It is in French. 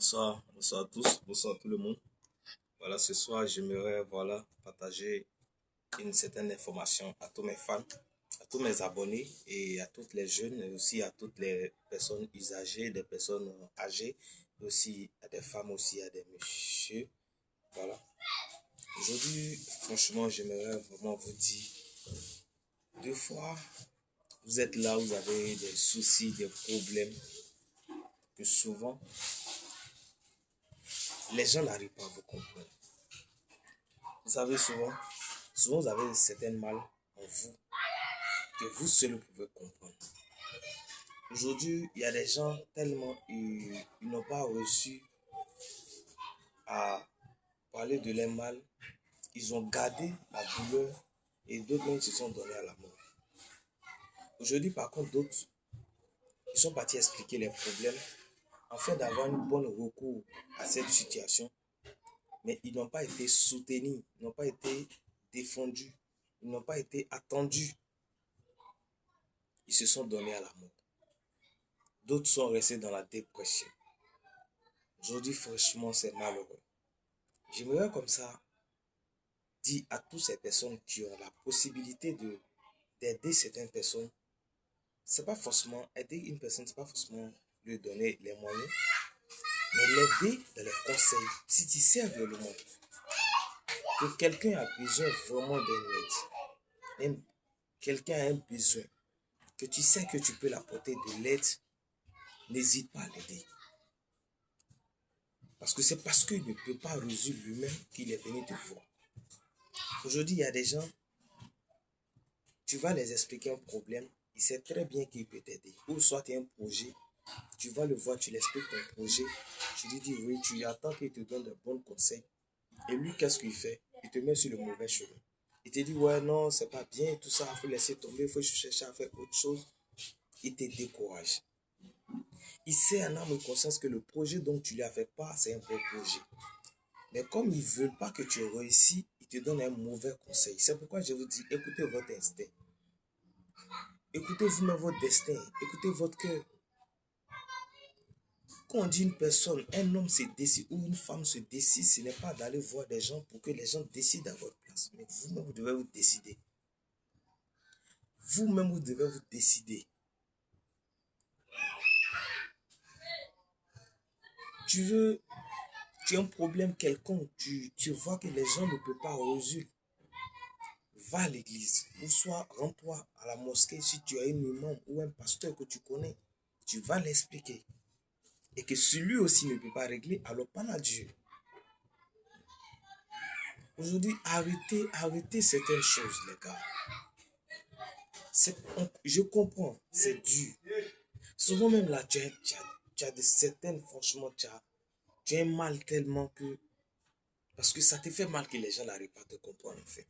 Bonsoir à tous, bonsoir à tout le monde. Voilà, ce soir, j'aimerais partager une certaine information à tous mes fans, à tous mes abonnés et à toutes les jeunes, et aussi à toutes les personnes usagées, des personnes âgées, et aussi à des femmes, aussi à des messieurs. Voilà. Aujourd'hui, franchement, j'aimerais vraiment vous dire, deux fois, vous êtes là, vous avez des soucis, des problèmes, que souvent, les gens n'arrivent pas à vous comprendre. Vous savez, souvent vous avez un certain mal en vous que vous seul pouvez comprendre. Aujourd'hui, il y a des gens tellement ils n'ont pas reçu à parler de leur mal. Ils ont gardé la douleur et d'autres même se sont donnés à la mort. Aujourd'hui, par contre, d'autres, ils sont partis expliquer les problèmes afin d'avoir une bonne recours à cette situation. Mais ils n'ont pas été soutenus, ils n'ont pas été défendus, ils n'ont pas été attendus. Ils se sont donnés à la mort. D'autres sont restés dans la dépression. Aujourd'hui, franchement, c'est malheureux. J'aimerais comme ça dire à toutes ces personnes qui ont la possibilité d'aider certaines personnes. C'est pas forcément aider une personne, c'est pas forcément lui donner les moyens, mais l'aider dans les conseils. Si tu sais réellement que quelqu'un a besoin vraiment d'un aide, quelqu'un a un besoin, que tu sais que tu peux l'apporter de l'aide, n'hésite pas à l'aider. Parce que c'est parce qu'il ne peut pas résoudre lui-même qu'il est venu te voir. Aujourd'hui, il y a des gens, tu vas les expliquer un problème, il sait très bien qu'il peut t'aider. Ou soit tu as un projet, tu vas le voir, tu l'expliques ton projet, tu lui dis oui, tu attends qu'il te donne de bons conseils. Et lui, qu'est-ce qu'il fait? Il te met sur le mauvais chemin. Il te dit ouais, non, c'est pas bien, tout ça, il faut laisser tomber, il faut chercher à faire autre chose. Il te décourage. Il sait en âme et conscience que le projet dont tu lui as fait part, c'est un bon projet. Mais comme ils ne veulent pas que tu réussisses, ils te donnent un mauvais conseil. C'est pourquoi je vous dis, écoutez votre instinct. Écoutez vous-même votre destin. Écoutez votre cœur. Quand on dit une personne, un homme se décide ou une femme se décide, ce n'est pas d'aller voir des gens pour que les gens décident à votre place. Mais vous-même, vous devez vous décider. Vous-même, vous devez vous décider. Tu as un problème quelconque, tu vois que les gens ne peuvent pas résoudre. Va à l'église, ou soit rends-toi à la mosquée si tu as un imam ou un pasteur que tu connais. Tu vas l'expliquer. Et que celui aussi ne peut pas régler, alors parle à Dieu. Aujourd'hui, arrêtez certaines choses, les gars. Je comprends, c'est dur. Souvent même là, tu as de certaines, franchement, tu as un mal tellement que... Parce que ça te fait mal que les gens n'arrivent pas à te comprendre, en fait.